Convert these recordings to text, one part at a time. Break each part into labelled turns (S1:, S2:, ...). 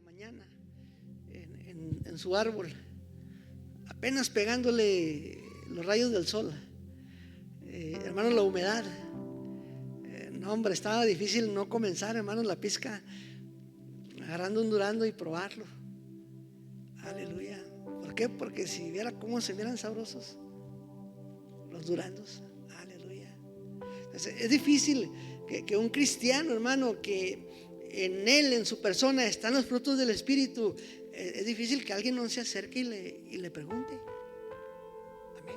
S1: mañana en su árbol, apenas pegándole los rayos del sol. Hermanos, la humedad. No, hombre, estaba difícil no comenzar, hermanos, la pizca, agarrando un durazno y probarlo. Aleluya. ¿Por qué? Porque si viera cómo se miran sabrosos los duraznos. Aleluya. Es difícil que un cristiano, hermano, que en él, en su persona, están los frutos del Espíritu, es difícil que alguien no se acerque y le pregunte. Amén.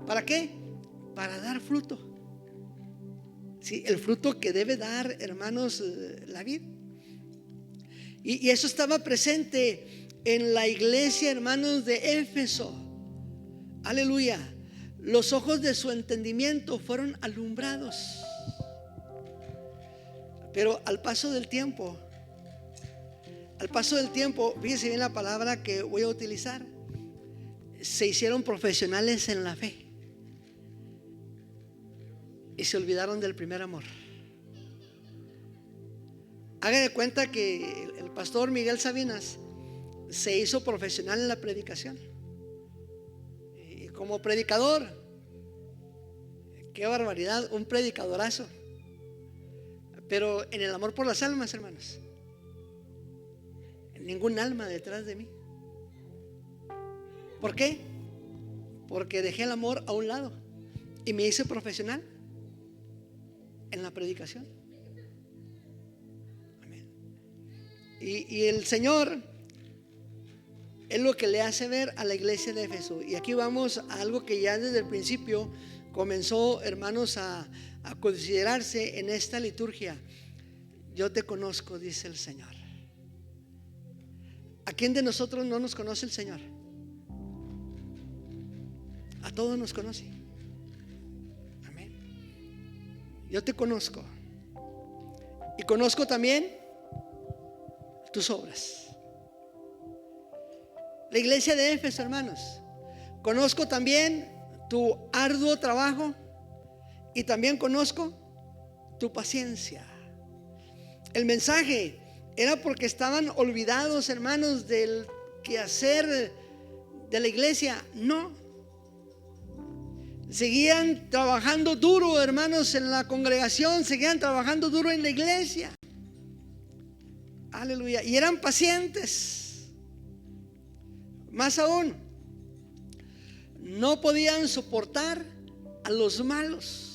S1: ¿Para qué? Para dar fruto. Sí, el fruto que debe dar, hermanos, la vida. Y eso estaba presente en la iglesia, hermanos, de Éfeso. Aleluya. Los ojos de su entendimiento fueron alumbrados. Pero al paso del tiempo, fíjese bien la palabra que voy a utilizar, se hicieron profesionales en la fe y se olvidaron del primer amor. Haga de cuenta que el pastor Miguel Sabinas se hizo profesional en la predicación, y como predicador, qué barbaridad, un predicadorazo. Pero en el amor por las almas, hermanos, ningún alma detrás de mí. ¿Por qué? Porque dejé el amor a un lado y me hice profesional en la predicación. Amén. Y el Señor es lo que le hace ver a la iglesia de Éfeso. Y aquí vamos a algo que ya desde el principio comenzó, hermanos, a considerarse en esta liturgia. Yo te conozco, dice el Señor. ¿A quién de nosotros no nos conoce el Señor? A todos nos conoce. Amén. Yo te conozco y conozco también tus obras. La iglesia de Éfeso, hermanos, conozco también tu arduo trabajo y también conozco tu paciencia. El mensaje era porque estaban olvidados, hermanos, del quehacer de la iglesia. No, seguían trabajando duro, hermanos, en la congregación, seguían trabajando duro en la iglesia. Aleluya. Y eran pacientes. Más aún, no podían soportar a los malos.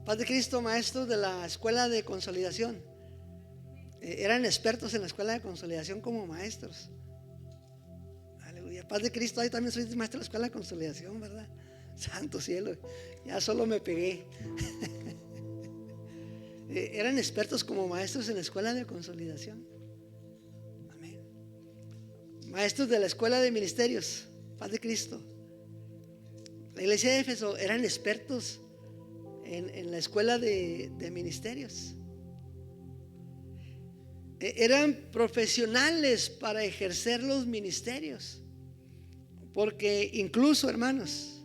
S1: Paz de Cristo, maestros de la escuela de consolidación, eran expertos en la escuela de consolidación como maestros. Aleluya. Paz de Cristo, ahí también soy maestro de la escuela de consolidación, ¿verdad? Santo cielo, ya solo me pegué. Eran expertos como maestros en la escuela de consolidación. Amén. Maestros de la escuela de ministerios. Paz de Cristo. La iglesia de Éfeso eran expertos en la escuela de ministerios. Eran profesionales para ejercer los ministerios. Porque incluso, hermanos,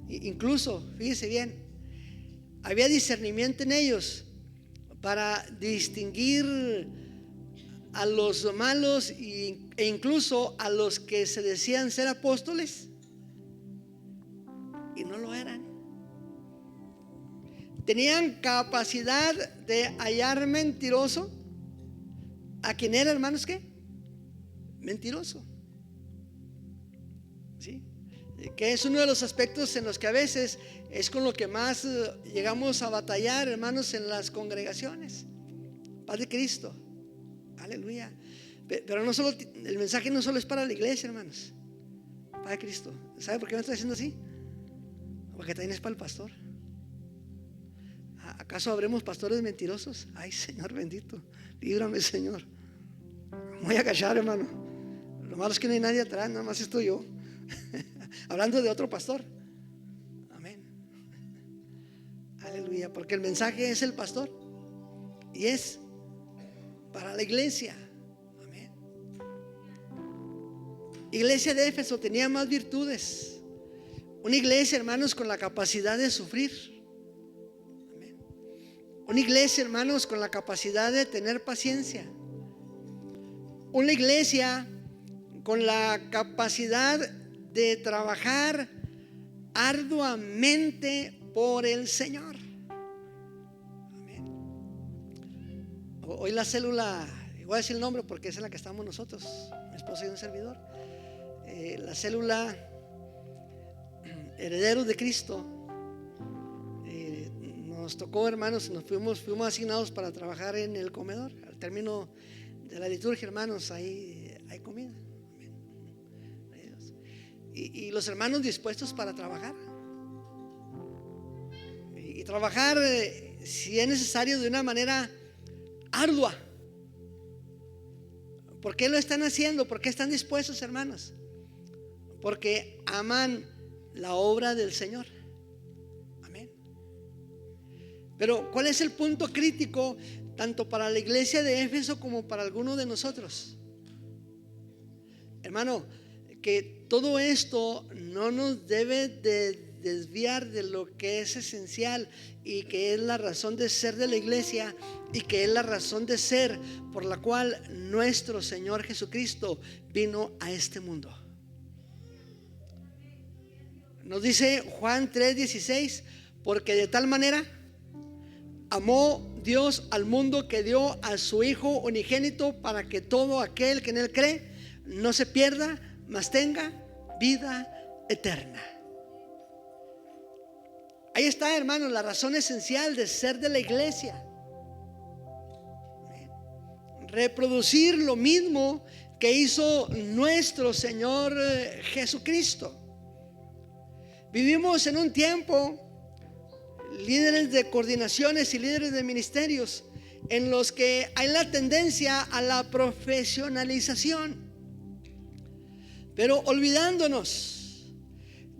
S1: fíjese bien, había discernimiento en ellos para distinguir a los malos e incluso a los que se decían ser apóstoles y no lo eran. Tenían capacidad de hallar mentiroso a quien era, hermanos, ¿qué? Mentiroso. ¿Sí? Que es uno de los aspectos en los que a veces es con lo que más llegamos a batallar, hermanos, en las congregaciones. Paz de Cristo. Aleluya. Pero no solo, el mensaje no solo es para la iglesia, hermanos. Paz de Cristo. ¿Sabe por qué me estoy haciendo así? Porque también es para el pastor. ¿Acaso habremos pastores mentirosos? Ay, Señor bendito, líbrame, Señor. Voy a callar, hermano. Lo malo es que no hay nadie atrás, nada más estoy yo hablando de otro pastor. Amén. Aleluya. Porque el mensaje es el pastor y es para la iglesia. Amén. Iglesia de Éfeso tenía más virtudes. Una iglesia, hermanos, con la capacidad de sufrir. Una iglesia, hermanos, con la capacidad de tener paciencia. Una iglesia con la capacidad de trabajar arduamente por el Señor. Amén. Hoy la célula, voy a decir el nombre porque esa es la que estamos nosotros, mi esposa y un servidor. La célula Herederos de Cristo. Nos tocó, hermanos, fuimos asignados para trabajar en el comedor. Al término de la liturgia, hermanos, ahí hay comida. Y los hermanos dispuestos para trabajar. Y trabajar, si es necesario, de una manera ardua. ¿Por qué lo están haciendo? ¿Por qué están dispuestos, hermanos? Porque aman la obra del Señor. Amén. Pero ¿cuál es el punto crítico tanto para la iglesia de Éfeso como para algunos de nosotros? Hermano, que todo esto no nos debe de desviar de lo que es esencial y que es la razón de ser de la iglesia y que es la razón de ser por la cual nuestro Señor Jesucristo vino a este mundo. Nos dice Juan 3:16, porque de tal manera amó Dios al mundo que dio a su Hijo unigénito para que todo aquel que en Él cree no se pierda, mas tenga vida eterna. Ahí está, hermanos, la razón esencial de ser de la iglesia. Reproducir lo mismo que hizo nuestro Señor Jesucristo. Vivimos en un tiempo, líderes de coordinaciones y líderes de ministerios, en los que hay la tendencia a la profesionalización, pero olvidándonos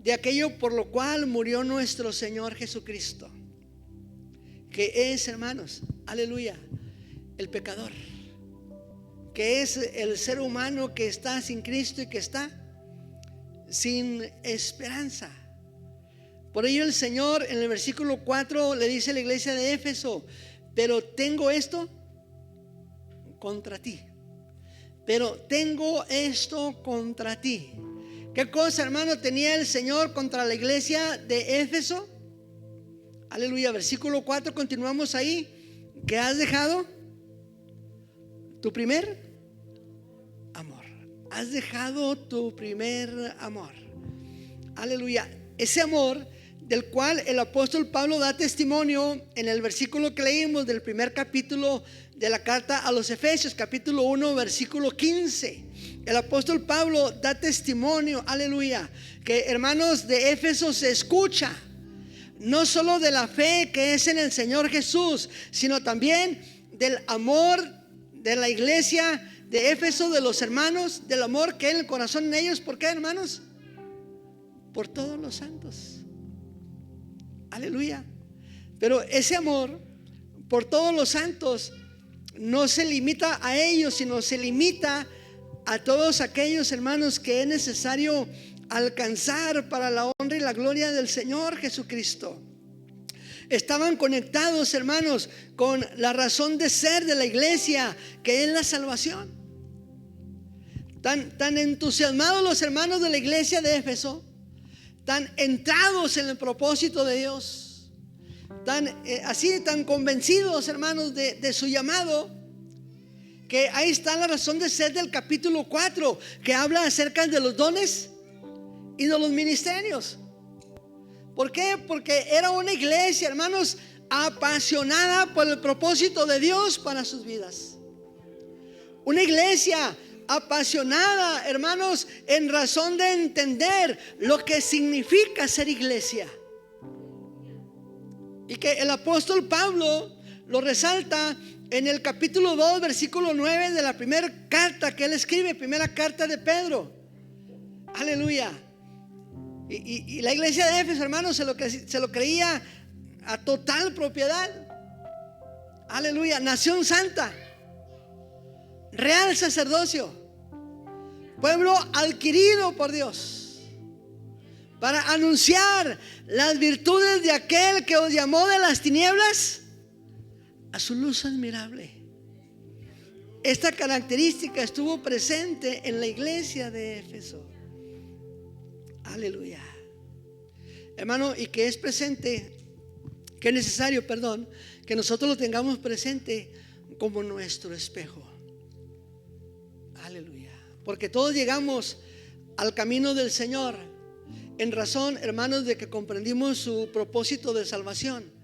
S1: de aquello por lo cual murió nuestro Señor Jesucristo, que es, hermanos, aleluya, el pecador, que es el ser humano que está sin Cristo y que está sin esperanza. Por ello el Señor en el versículo 4 le dice a la iglesia de Éfeso: pero tengo esto contra ti. Pero tengo esto contra ti. ¿Qué cosa, hermano, tenía el Señor contra la iglesia de Éfeso? Aleluya, versículo 4, continuamos ahí. ¿Que has dejado tu primer amor? Has dejado tu primer amor. Aleluya. Ese amor del cual el apóstol Pablo da testimonio en el versículo que leímos del primer capítulo de la carta a los Efesios, capítulo 1, versículo 15. El apóstol Pablo da testimonio, aleluya, que, hermanos, de Éfeso se escucha no solo de la fe que es en el Señor Jesús, sino también del amor de la iglesia de Éfeso, de los hermanos, del amor que hay en el corazón de ellos. ¿Por qué, hermanos? Por todos los santos. Aleluya. Pero ese amor por todos los santos no se limita a ellos, sino se limita a todos aquellos, hermanos, que es necesario alcanzar para la honra y la gloria del Señor Jesucristo. Estaban conectados, hermanos, con la razón de ser de la iglesia, que es la salvación. Tan entusiasmados los hermanos de la iglesia de Éfeso, tan entrados en el propósito de Dios, tan convencidos, hermanos, de su llamado, que ahí está la razón de ser del capítulo 4, que habla acerca de los dones y de los ministerios. ¿Por qué? Porque era una iglesia, hermanos, apasionada por el propósito de Dios para sus vidas. Una iglesia apasionada, hermanos, en razón de entender lo que significa ser iglesia. Y que el apóstol Pablo lo resalta en el capítulo 2, versículo 9 de la primera carta que él escribe, primera carta de Pedro. Aleluya. Y la iglesia de Éfeso, hermanos, se lo creía a total propiedad. Aleluya. Nación santa, real sacerdocio, pueblo adquirido por Dios, para anunciar las virtudes de aquel que os llamó de las tinieblas a su luz admirable. Esta característica estuvo presente en la iglesia de Éfeso. Aleluya. Hermano, y que es presente, que es necesario, que nosotros lo tengamos presente como nuestro espejo. Aleluya. Porque todos llegamos al camino del Señor en razón, hermanos, de que comprendimos su propósito de salvación.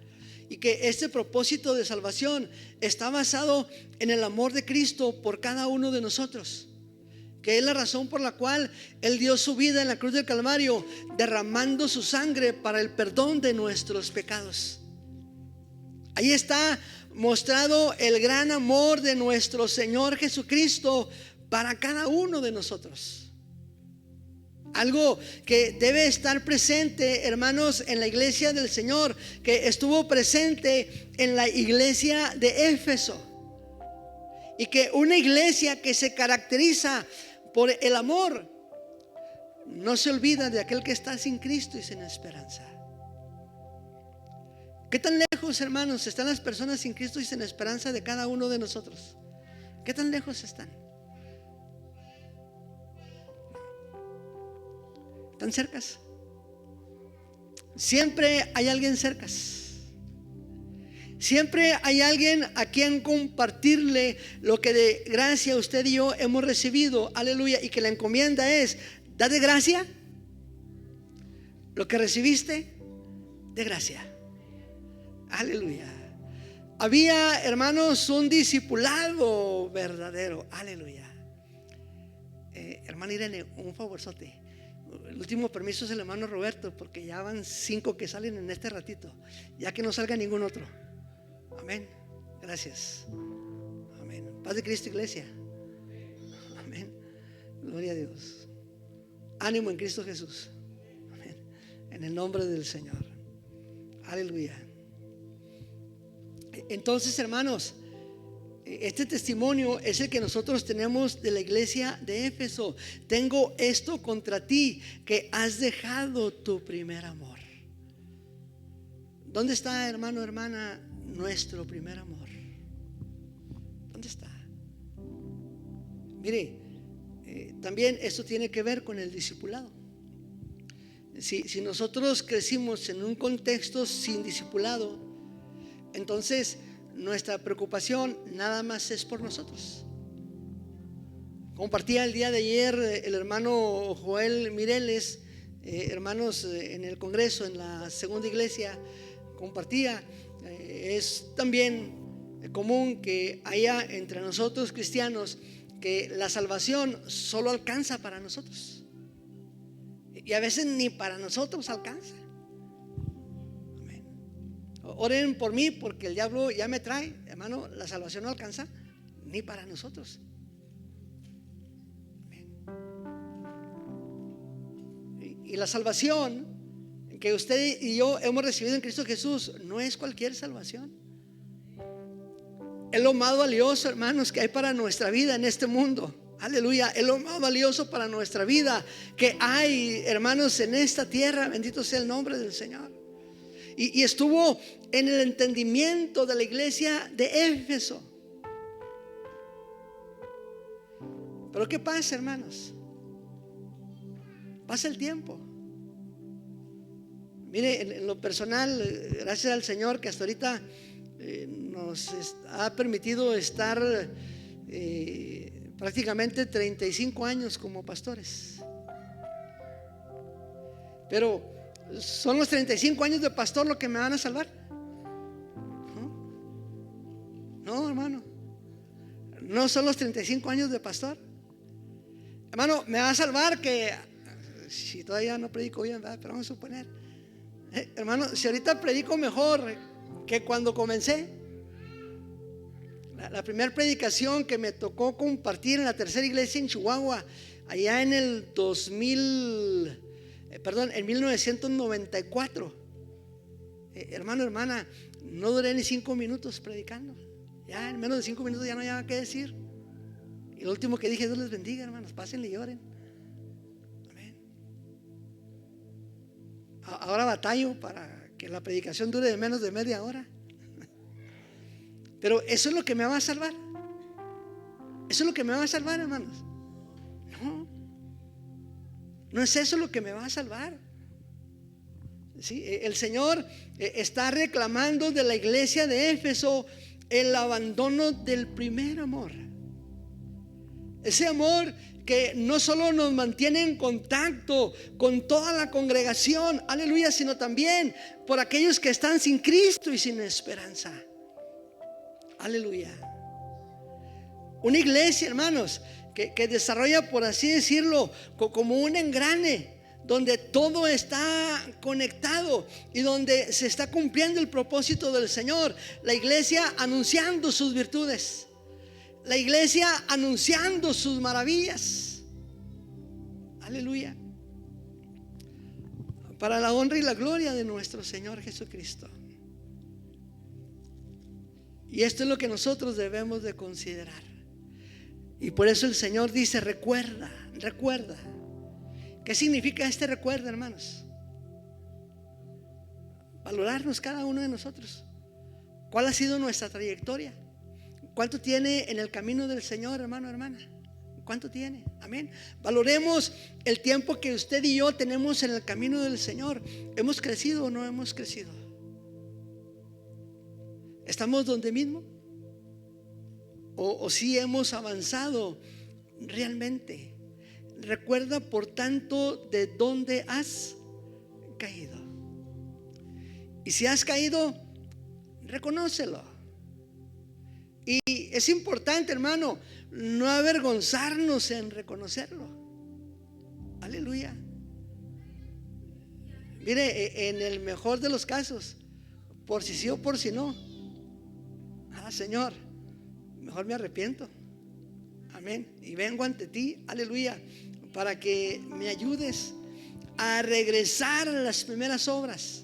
S1: Y que este propósito de salvación está basado en el amor de Cristo por cada uno de nosotros, que es la razón por la cual Él dio su vida en la cruz del Calvario, derramando su sangre para el perdón de nuestros pecados. Ahí está mostrado el gran amor de nuestro Señor Jesucristo para cada uno de nosotros. Algo que debe estar presente, hermanos, en la iglesia del Señor, que estuvo presente en la iglesia de Éfeso. Y que una iglesia que se caracteriza por el amor no se olvida de aquel que está sin Cristo y sin esperanza. ¿Qué tan lejos, hermanos, están las personas sin Cristo y sin esperanza de cada uno de nosotros? ¿Qué tan lejos están? ¿Están cercas? Siempre hay alguien cercas. Siempre hay alguien a quien compartirle lo que de gracia usted y yo hemos recibido. Aleluya. Y que la encomienda es: da de gracia lo que recibiste de gracia. Aleluya. Había, hermanos, un discipulado verdadero. Aleluya. Hermana Irene, un favorzote. El último permiso es el hermano Roberto, porque ya van 5 que salen en este ratito, ya que no salga ningún otro. Amén. Gracias. Amén. Paz de Cristo, iglesia. Amén. Gloria a Dios. Ánimo en Cristo Jesús. Amén. En el nombre del Señor. Aleluya. Entonces, hermanos, este testimonio es el que nosotros tenemos de la iglesia de Éfeso. Tengo esto contra ti, que has dejado tu primer amor. ¿Dónde está, hermano, hermana, nuestro primer amor? ¿Dónde está? Mire, también esto tiene que ver con el discipulado. Si nosotros crecimos en un contexto sin discipulado, entonces nuestra preocupación nada más es por nosotros. Compartía el día de ayer el hermano Joel Mireles, hermanos, en el Congreso, en la segunda iglesia, compartía, es también común que haya entre nosotros cristianos que la salvación solo alcanza para nosotros, y a veces ni para nosotros alcanza. Oren por mí, porque el diablo ya me trae, hermano, la salvación no alcanza ni para nosotros. Y la salvación que usted y yo hemos recibido en Cristo Jesús no es cualquier salvación. Es lo más valioso, hermanos, que hay para nuestra vida en este mundo. Aleluya. Es lo más valioso para nuestra vida que hay, hermanos, en esta tierra. Bendito sea el nombre del Señor. Y estuvo en el entendimiento de la iglesia de Éfeso. Pero ¿qué pasa, hermanos? Pasa el tiempo. Mire, en lo personal, gracias al Señor que hasta ahorita nos ha permitido estar prácticamente 35 años como pastores. Pero ¿son los 35 años de pastor lo que me van a salvar? No, hermano. No son los 35 años de pastor. Hermano, me va a salvar que, si todavía no predico bien, ¿verdad? Pero vamos a suponer, hermano, si ahorita predico mejor que cuando comencé. La primera predicación que me tocó compartir en la tercera iglesia en Chihuahua, allá en el en 1994, hermano, hermana, no duré ni 5 minutos predicando. Ya en menos de 5 minutos ya no había qué decir. Y lo último que dije: Dios les bendiga, hermanos, pásenle y lloren. Amén. Ahora batallo para que la predicación dure de menos de media hora. Pero eso es lo que me va a salvar. Eso es lo que me va a salvar, hermanos. No es eso lo que me va a salvar. ¿Sí? El Señor está reclamando de la iglesia de Éfeso el abandono del primer amor. Ese amor que no solo nos mantiene en contacto con toda la congregación, aleluya, sino también por aquellos que están sin Cristo y sin esperanza. Aleluya. Una iglesia, hermanos, que desarrolla, por así decirlo, como un engrane, donde todo está conectado y donde se está cumpliendo el propósito del Señor. La iglesia anunciando sus virtudes, la iglesia anunciando sus maravillas. Aleluya. Para la honra y la gloria de nuestro Señor Jesucristo. Y esto es lo que nosotros debemos de considerar. Y por eso el Señor dice: recuerda, recuerda. ¿Qué significa este recuerdo, hermanos? Valorarnos cada uno de nosotros. ¿Cuál ha sido nuestra trayectoria? ¿Cuánto tiene en el camino del Señor, hermano, hermana? ¿Cuánto tiene? Amén. Valoremos el tiempo que usted y yo tenemos en el camino del Señor. ¿Hemos crecido o no hemos crecido? ¿Estamos donde mismo? ¿O si hemos avanzado realmente? Recuerda, por tanto, de dónde has caído. Y si has caído, reconócelo. Y es importante, hermano, no avergonzarnos en reconocerlo. Aleluya. Mire, en el mejor de los casos, por si sí o por si no, Señor, mejor me arrepiento. Amén. Y vengo ante ti, aleluya, para que me ayudes a regresar a las primeras obras.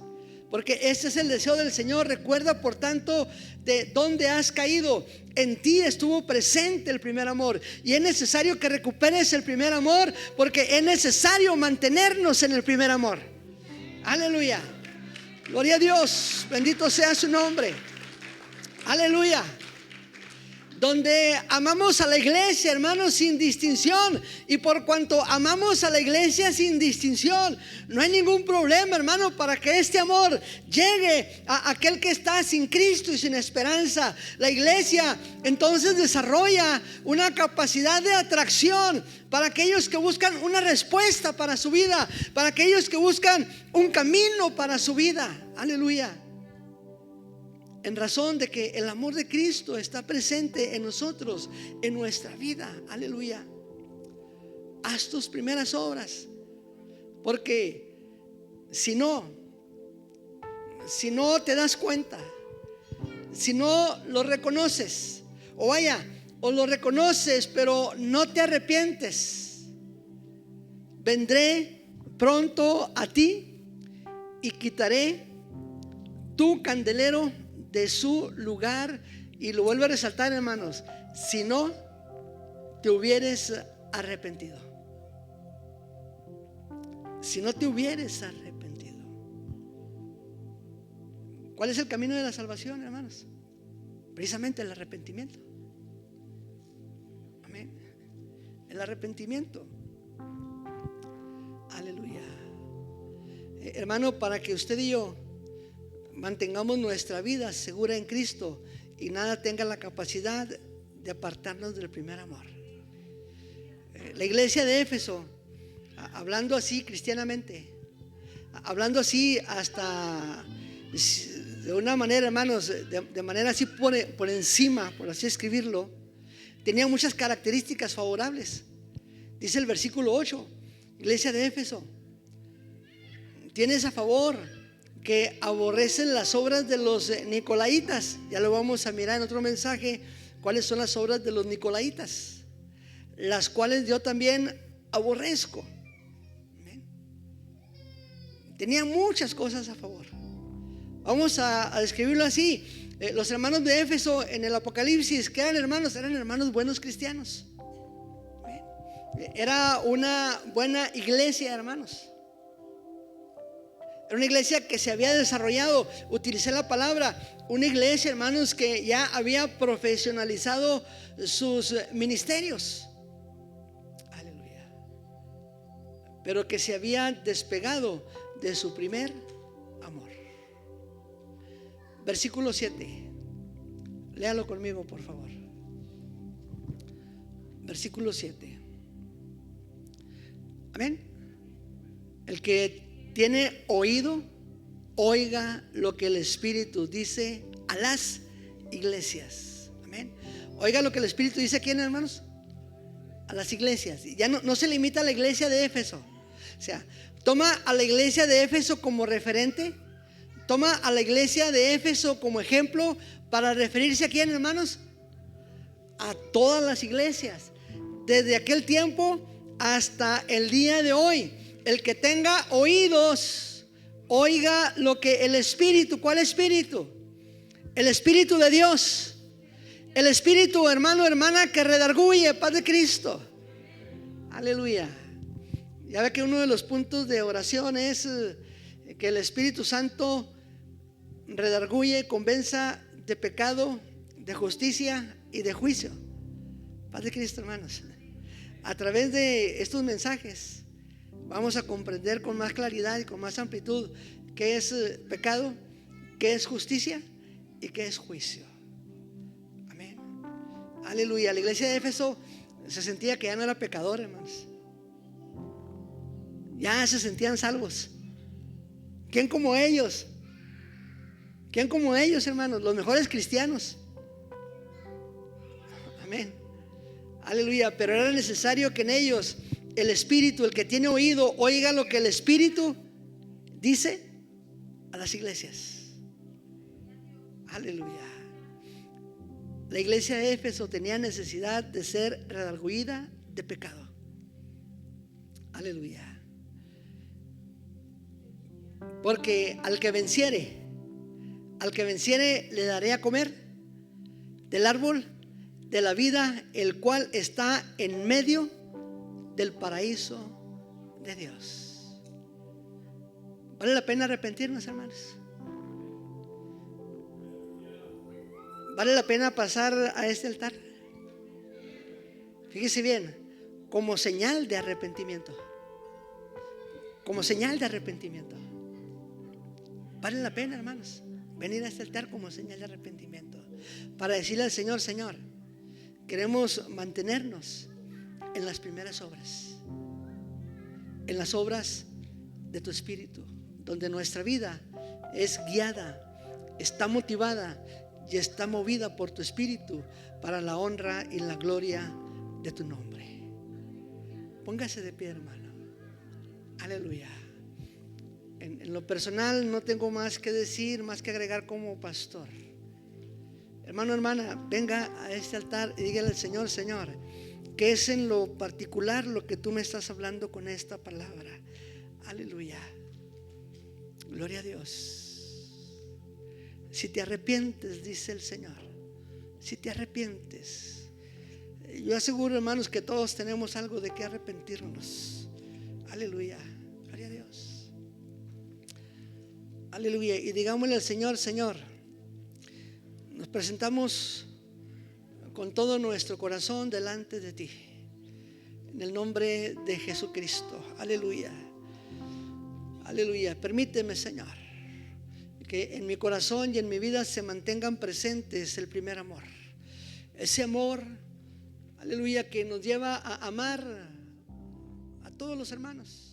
S1: Porque ese es el deseo del Señor. Recuerda, por tanto, de dónde has caído. En ti estuvo presente el primer amor. Y es necesario que recuperes el primer amor, porque es necesario mantenernos en el primer amor. Aleluya. Gloria a Dios. Bendito sea su nombre. Aleluya. Donde amamos a la iglesia, hermanos, sin distinción. Y por cuanto amamos a la iglesia sin distinción, no hay ningún problema, hermano, para que este amor llegue a aquel que está sin Cristo y sin esperanza. La iglesia entonces desarrolla una capacidad de atracción para aquellos que buscan una respuesta para su vida, para aquellos que buscan un camino para su vida. Aleluya. En razón de que el amor de Cristo está presente en nosotros, en nuestra vida. Aleluya. Haz tus primeras obras, porque si no te das cuenta, si no lo reconoces, o lo reconoces pero no te arrepientes, vendré pronto a ti y quitaré tu candelero de su lugar. Y lo vuelvo a resaltar, hermanos: si no te hubieres arrepentido. Si no te hubieres arrepentido. ¿Cuál es el camino de la salvación, hermanos? Precisamente el arrepentimiento. Amén. El arrepentimiento. Aleluya. Hermano, para que usted y yo mantengamos nuestra vida segura en Cristo y nada tenga la capacidad de apartarnos del primer amor. La iglesia de Éfeso, hablando así cristianamente, hablando así hasta de una manera, hermanos, de manera así por encima, por así escribirlo, tenía muchas características favorables. Dice el versículo 8: iglesia de Éfeso, tienes a favor que aborrecen las obras de los nicolaitas. Ya lo vamos a mirar en otro mensaje, cuáles son las obras de los nicolaitas, las cuales yo también aborrezco. ¿Amén? Tenía muchas cosas a favor. Vamos a describirlo así. Los hermanos de Éfeso en el Apocalipsis, que eran hermanos buenos cristianos. ¿Amén? Era una buena iglesia, hermanos. Era una iglesia que se había desarrollado. Utilicé la palabra, una iglesia, hermanos, que ya había profesionalizado sus ministerios. Aleluya. Pero que se había despegado de su primer amor. Versículo 7. Léalo conmigo, por favor. Versículo 7. Amén. El que tiene oído, oiga lo que el Espíritu dice a las iglesias. Amén. Oiga lo que el Espíritu dice a quién, hermanos. A las iglesias. Ya no se limita a la iglesia de Éfeso. O sea, toma a la iglesia de Éfeso como referente. Toma a la iglesia de Éfeso como ejemplo para referirse a quién, hermanos. A todas las iglesias. Desde aquel tiempo hasta el día de hoy. El que tenga oídos, oiga lo que el Espíritu. ¿Cuál Espíritu? El Espíritu de Dios. El Espíritu, hermano, hermana, que redarguye, paz de Cristo. Aleluya. Ya ve que uno de los puntos de oración es que el Espíritu Santo redarguye, convenza de pecado, de justicia y de juicio. Paz de Cristo, hermanos. A través de estos mensajes vamos a comprender con más claridad y con más amplitud qué es pecado, qué es justicia y qué es juicio. Amén. Aleluya. La iglesia de Éfeso se sentía que ya no era pecador, hermanos. Ya se sentían salvos. ¿Quién como ellos? ¿Quién como ellos, hermanos? Los mejores cristianos. Amén. Aleluya. Pero era necesario que en ellos el Espíritu, el que tiene oído, oiga lo que el Espíritu dice a las iglesias. Aleluya. La iglesia de Éfeso tenía necesidad de ser redarguida de pecado. Aleluya. Porque al que venciere le daré a comer del árbol de la vida, el cual está en medio del paraíso de Dios. ¿Vale la pena arrepentirnos, hermanos? ¿Vale la pena pasar a este altar? Fíjese bien, como señal de arrepentimiento. Como señal de arrepentimiento. Vale la pena, hermanos, venir a este altar como señal de arrepentimiento, para decirle al Señor: Señor, queremos mantenernos en las primeras obras, en las obras de tu Espíritu, donde nuestra vida es guiada, está motivada y está movida por tu Espíritu para la honra y la gloria de tu nombre. Póngase de pie, hermano. Aleluya. En lo personal no tengo más que decir, más que agregar como pastor. Hermano, hermana, venga a este altar y dígale al Señor: Señor, ¿qué es en lo particular lo que tú me estás hablando con esta palabra? Aleluya. Gloria a Dios. Si te arrepientes, dice el Señor, si te arrepientes, yo aseguro, hermanos, que todos tenemos algo de que arrepentirnos. Aleluya. Gloria a Dios. Aleluya. Y digámosle al Señor: Señor, nos presentamos con todo nuestro corazón delante de ti, en el nombre de Jesucristo. Aleluya. Aleluya. Permíteme, Señor, que en mi corazón y en mi vida se mantengan presentes el primer amor. Ese amor, aleluya, que nos lleva a amar a todos los hermanos.